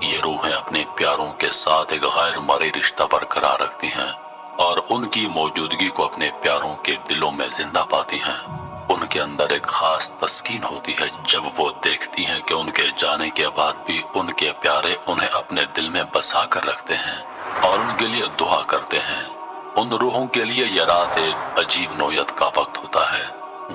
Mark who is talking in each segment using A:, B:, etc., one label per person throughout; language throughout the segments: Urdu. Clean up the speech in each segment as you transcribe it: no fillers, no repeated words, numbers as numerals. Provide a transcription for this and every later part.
A: یہ روحیں اپنے پیاروں کے ساتھ ایک غیر مرئی رشتہ برقرار رکھتی ہیں اور ان کی موجودگی کو اپنے پیاروں کے دلوں میں زندہ پاتی ہیں۔ ان کے اندر ایک خاص تسکین ہوتی ہے جب وہ دیکھتی ہیں کہ ان کے جانے کے بعد بھی ان کے پیارے انہیں اپنے دل میں بسا کر رکھتے ہیں اور ان کے لیے دعا کرتے ہیں۔ ان روحوں کے لیے یہ رات ایک عجیب نوعیت کا وقت ہوتا ہے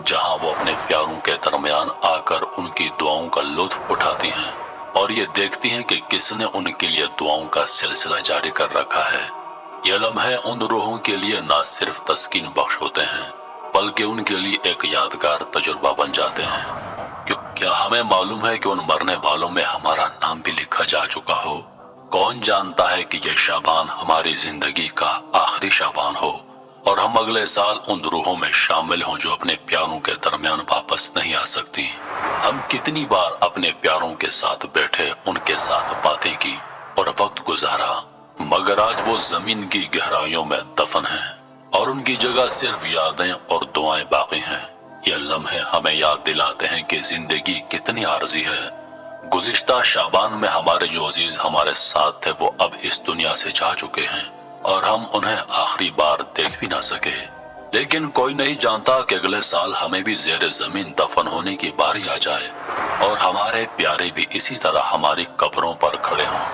A: جہاں وہ اپنے پیاروں کے درمیان آ کر ان کی دعاؤں کا لطف اٹھاتی ہیں اور یہ دیکھتی ہیں کہ کس نے ان کے لیے دعاؤں کا سلسلہ جاری کر رکھا ہے۔ یہ لمحے ان روحوں کے لیے نہ صرف تسکین بخش ہوتے ہیں بلکہ ان کے لیے ایک یادگار تجربہ بن جاتے ہیں۔ کیا ہمیں معلوم ہے کہ ان مرنے والوں میں ہمارا نام بھی لکھا جا چکا ہو؟ کون جانتا ہے کہ یہ شعبان ہماری زندگی کا آخری شعبان ہو اور ہم اگلے سال ان روحوں میں شامل ہوں جو اپنے پیاروں کے درمیان واپس نہیں آ سکتی۔ ہم کتنی بار اپنے پیاروں کے ساتھ بیٹھے، ان کے ساتھ باتیں کی اور وقت گزارا، مگر آج وہ زمین کی گہرائیوں میں دفن ہیں اور ان کی جگہ صرف یادیں اور دعائیں باقی ہیں۔ یہ لمحے ہمیں یاد دلاتے ہیں کہ زندگی کتنی عارضی ہے۔ گزشتہ شعبان میں ہمارے جو عزیز ہمارے ساتھ تھے وہ اب اس دنیا سے جا چکے ہیں اور ہم انہیں آخری بار دیکھ بھی نہ سکے، لیکن کوئی نہیں جانتا کہ اگلے سال ہمیں بھی زیر زمین دفن ہونے کی باری آ جائے اور ہمارے پیارے بھی اسی طرح ہماری قبروں پر کھڑے ہوں۔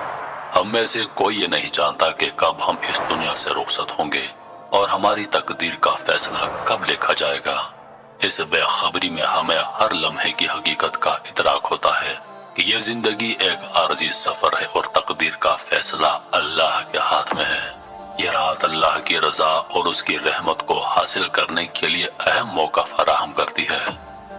A: ہم میں سے کوئی یہ نہیں جانتا کہ کب ہم اس دنیا سے رخصت ہوں گے اور ہماری تقدیر کا فیصلہ کب لکھا جائے گا۔ اس بے خبری میں ہمیں ہر لمحے کی حقیقت کا ادراک ہوتا ہے کہ یہ زندگی ایک عارضی سفر ہے اور تقدیر کا فیصلہ اللہ کے ہاتھ میں ہے۔ یہ رات اللہ کی رضا اور اس کی رحمت کو حاصل کرنے کے لیے اہم موقع فراہم کرتی ہے۔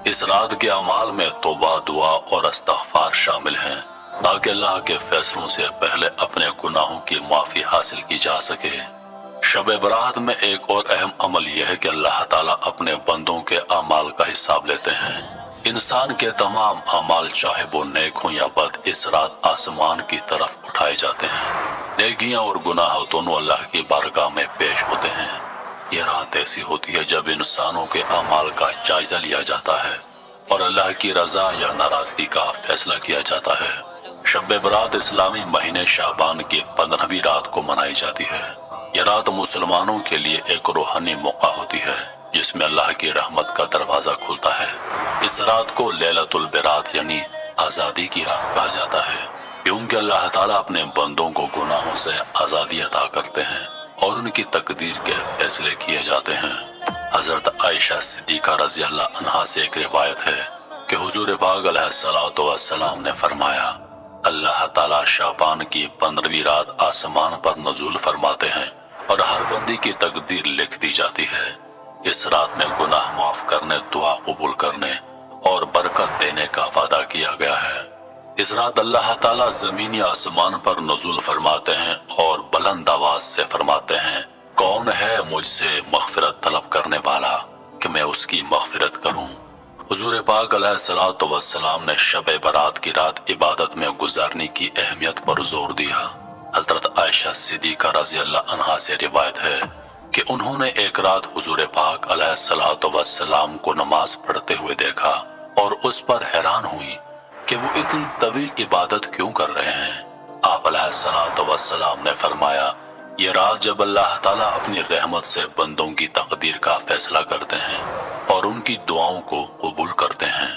A: اس رات کے اعمال میں توبہ، دعا اور استغفار شامل ہیں تاکہ اللہ کے فیصلوں سے پہلے اپنے گناہوں کی معافی حاصل کی جا سکے۔ شب برات میں ایک اور اہم عمل یہ ہے کہ اللہ تعالیٰ اپنے بندوں کے اعمال کا حساب لیتے ہیں۔ انسان کے تمام اعمال چاہے وہ نیک ہوں یا بد اس رات آسمان کی طرف اٹھائے جاتے ہیں۔ نیکیاں اور گناہ دونوں اللہ کی بارگاہ میں پیش ہوتے ہیں۔ یہ رات ایسی ہوتی ہے جب انسانوں کے اعمال کا جائزہ لیا جاتا ہے اور اللہ کی رضا یا ناراضگی کا فیصلہ کیا جاتا ہے۔ شب برات اسلامی مہینے شعبان کی 15ویں رات کو منائی جاتی ہے۔ یہ رات مسلمانوں کے لیے ایک روحانی موقع ہوتی ہے جس میں اللہ کی رحمت کا دروازہ کھلتا ہے۔ اس رات کو لیلۃ البرات یعنی آزادی کی رات کہا جاتا ہے کیونکہ اللہ تعالیٰ اپنے بندوں کو گناہوں سے آزادی عطا کرتے ہیں اور ان کی تقدیر کے فیصلے کیے جاتے ہیں۔ حضرت عائشہ صدیقہ رضی اللہ عنہا سے ایک روایت ہے کہ حضور پاک علیہ الصلوۃ والسلام نے فرمایا، اللہ تعالیٰ شعبان کی 15ویں رات آسمان پر نزول فرماتے ہیں اور ہر بندی کی تقدیر لکھ دی جاتی ہے۔ اس رات میں گناہ معاف کرنے، دعا قبول کرنے اور برکت دینے کا وعدہ کیا گیا ہے۔ اس رات اللہ تعالیٰ زمینی آسمان پر نزول فرماتے ہیں اور بلند آواز سے فرماتے ہیں، کون ہے مجھ سے مغفرت طلب کرنے والا کہ میں اس کی مغفرت کروں۔ حضور پاک علیہ الصلوۃ والسلام نے شب برات کی رات عبادت میں گزارنے کی اہمیت پر زور دیا۔ حضرت عائشہ صدیقہ رضی اللہ عنہا سے روایت ہے کہ انہوں نے ایک رات حضور پاک علیہ الصلوۃ والسلام کو نماز پڑھتے ہوئے دیکھا اور اس پر حیران ہوئی کہ وہ اتنی طویل عبادت کیوں کر رہے ہیں۔ آپ علیہ الصلوۃ والسلام نے فرمایا، یہ رات جب اللہ تعالیٰ اپنی رحمت سے بندوں کی تقدیر کا فیصلہ کرتے ہیں اور ان کی دعاؤں کو قبول کرتے ہیں۔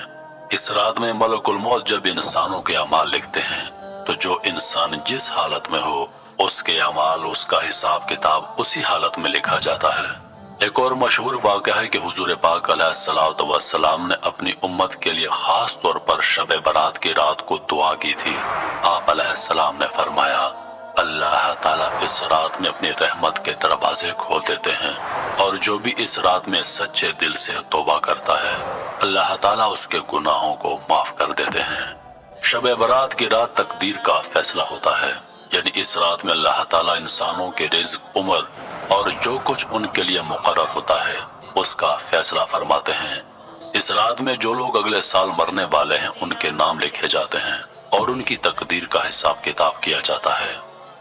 A: اس رات میں ملک الموت جب انسانوں کے اعمال لکھتے ہیں تو جو انسان جس حالت میں ہو اس کے اعمال، اس کا حساب کتاب اسی حالت میں لکھا جاتا ہے۔ ایک اور مشہور واقعہ ہے کہ حضور پاک علیہ الصلوۃ والسلام نے اپنی امت کے لیے خاص طور پر شب برات کی رات کو دعا کی تھی۔ آپ علیہ السلام نے فرمایا، اللہ تعالیٰ اس رات میں اپنی رحمت کے دروازے کھول دیتے ہیں اور جو بھی اس رات میں سچے دل سے توبہ کرتا ہے اللہ تعالیٰ اس کے گناہوں کو معاف کر دیتے ہیں۔ شب برات کی رات تقدیر کا فیصلہ ہوتا ہے، یعنی اس رات میں اللہ تعالیٰ انسانوں کے رزق، عمر اور جو کچھ ان کے لیے مقرر ہوتا ہے اس کا فیصلہ فرماتے ہیں۔ اس رات میں جو لوگ اگلے سال مرنے والے ہیں ان کے نام لکھے جاتے ہیں اور ان کی تقدیر کا حساب کتاب کیا جاتا ہے۔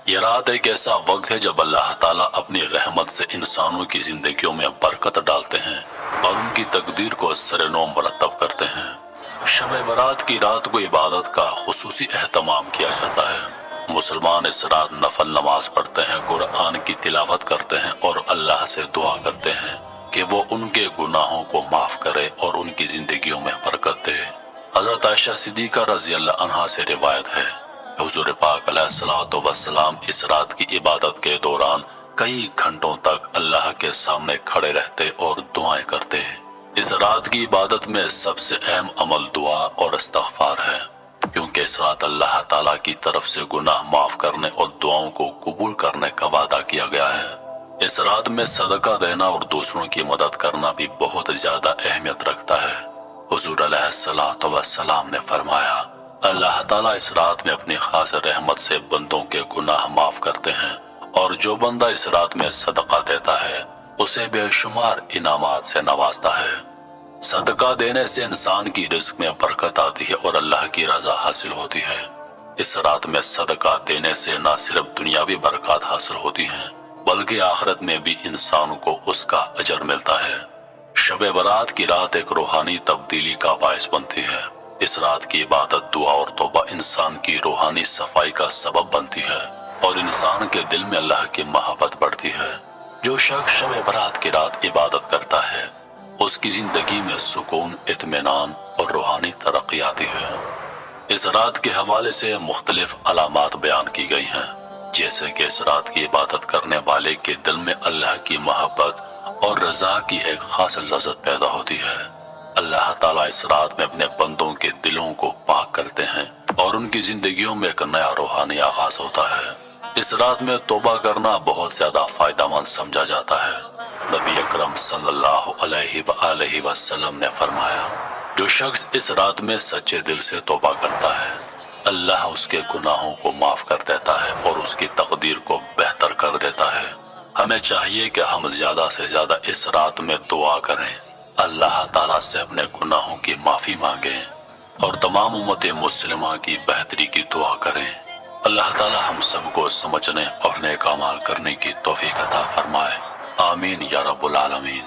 A: یہ رات ایک ایسا وقت ہے جب اللہ تعالیٰ اپنی رحمت سے انسانوں کی زندگیوں میں برکت ڈالتے ہیں اور ان کی تقدیر کو سر نو مرتب کرتے ہیں۔ شب برات کی رات کو عبادت کا خصوصی اہتمام کیا جاتا ہے۔ مسلمان اس رات نفل نماز پڑھتے ہیں، قرآن کی تلاوت کرتے ہیں اور اللہ سے دعا کرتے ہیں کہ وہ ان کے گناہوں کو معاف کرے اور ان کی زندگیوں میں برکت دے۔ حضرت عائشہ صدیقہ رضی اللہ عنہا سے روایت ہے کہ حضور پاک علیہ الصلوۃ والسلام اس رات کی عبادت کے دوران کئی گھنٹوں تک اللہ کے سامنے کھڑے رہتے اور دعائیں کرتے۔ اس رات کی عبادت میں سب سے اہم عمل دعا اور استغفار ہے، کیونکہ اس رات اللہ تعالیٰ کی طرف سے گناہ معاف کرنے اور دعاؤں کو قبول کرنے کا وعدہ کیا گیا ہے۔ اس رات میں صدقہ دینا اور دوسروں کی مدد کرنا بھی بہت زیادہ اہمیت رکھتا ہے۔ حضور علیہ الصلوۃ والسلام نے فرمایا، اللہ تعالیٰ اس رات میں اپنی خاص رحمت سے بندوں کے گناہ معاف کرتے ہیں، اور جو بندہ اس رات میں صدقہ دیتا ہے اسے بے شمار انعامات سے نوازتا ہے۔ صدقہ دینے سے انسان کی رزق میں برکت آتی ہے اور اللہ کی رضا حاصل ہوتی ہے۔ اس رات میں صدقہ دینے سے نہ صرف دنیاوی برکات حاصل ہوتی ہیں بلکہ آخرت میں بھی انسان کو اس کا اجر ملتا ہے۔ شب برات کی رات ایک روحانی تبدیلی کا باعث بنتی ہے۔ اس رات کی عبادت، دعا اور توبہ انسان کی روحانی صفائی کا سبب بنتی ہے اور انسان کے دل میں اللہ کی محبت بڑھتی ہے۔ جو شخص شب برات کی رات عبادت کرتا ہے اس کی زندگی میں سکون، اطمینان اور روحانی ترقی آتی ہے۔ اس رات کے حوالے سے مختلف علامات بیان کی گئی ہیں، جیسے کہ اس رات کی عبادت کرنے والے کے دل میں اللہ کی محبت اور رضا کی ایک خاص لذت پیدا ہوتی ہے۔ اللہ تعالیٰ اس رات میں اپنے بندوں کے دلوں کو پاک کرتے ہیں اور ان کی زندگیوں میں ایک نیا روحانی آغاز ہوتا ہے۔ اس رات میں توبہ کرنا بہت زیادہ فائدہ مند سمجھا جاتا ہے۔ نبی اکرم صلی اللہ علیہ وآلہ وسلم نے فرمایا، جو شخص اس رات میں سچے دل سے توبہ کرتا ہے اللہ اس کے گناہوں کو معاف کر دیتا ہے اور اس کی تقدیر کو بہتر کر دیتا ہے۔ ہمیں چاہیے کہ ہم زیادہ سے زیادہ اس رات میں دعا کریں، اللہ تعالیٰ سے اپنے گناہوں کی معافی مانگیں اور تمام امت مسلمہ کی بہتری کی دعا کریں۔ اللہ تعالیٰ ہم سب کو سمجھنے اور نیک اعمال کرنے کی توفیق عطا فرمائے، آمین یا رب العالمین۔